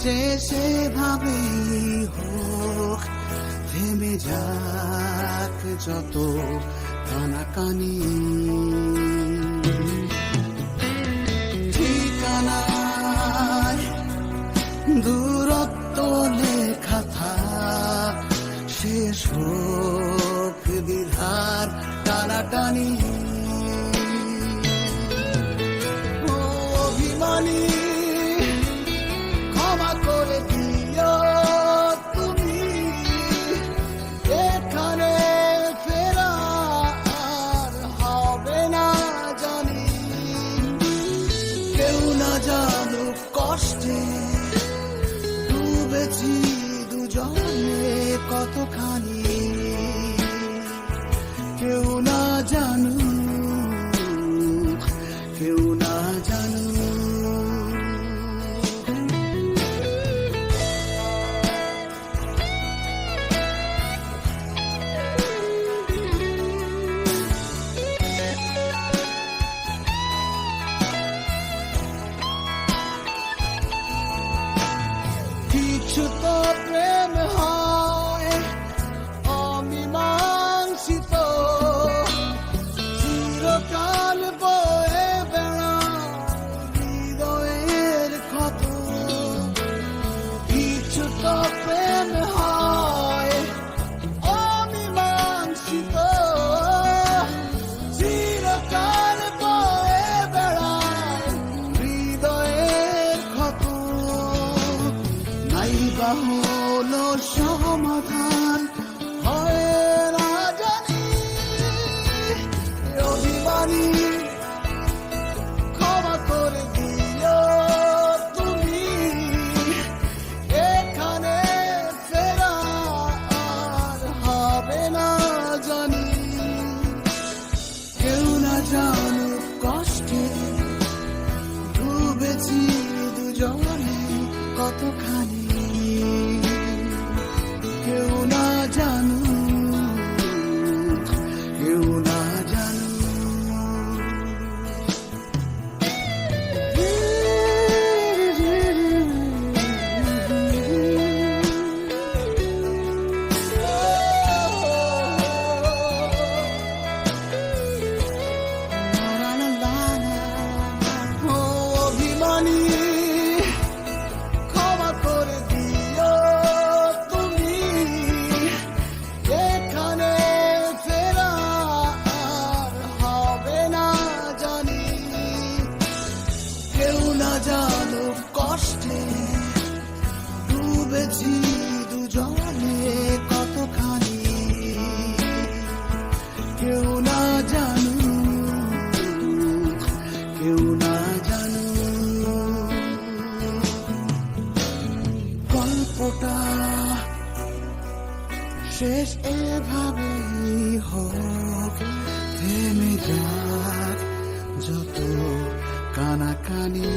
শেষে ভাবেই হোক থেমে যাক যত কানাকানি ঠিকানায় দূরত্ব লেখা থাক শেষ হোক দ্বিধার টানাটানি অভিমানী ক্ষমা করে দিও তুমি এখানে ফেরা আর হবে না জানি কেউ না জানুক কষ্টে ডুবেছি দুজনে কতখানি কেউ না জানুক কেউ না জানুক কিছু তো প্রেম হয় অমীমাংসিত চিরকাল বয়ে বেড়ায় হৃদয়ের ক্ষত কিছু তো প্রেম হয় অমীমাংসিত চিরকাল বয়ে বেড়ায় হৃদয়ের ক্ষত নাইবা হলো সমাধান হয় না জানি অভিমানী ক্ষমা করে দিও তুমি এখানে ফেরা আর হবে না জানি কেউ না জানুক কষ্টে ডুবেছি দুজনে কতখানি কেউ না জানু কেউ না জানু অভিমানী ক্ষমা করে দিও তুমি এখানে ফেরা আর হবে না জানি কেউ না জানুক কষ্টে ডুবেছি দুজনে কতখানি কেউ না জানু কেউ না জানু গল্পটা শেষ এভাবেই হোক থেমে যাক যত কানাকানি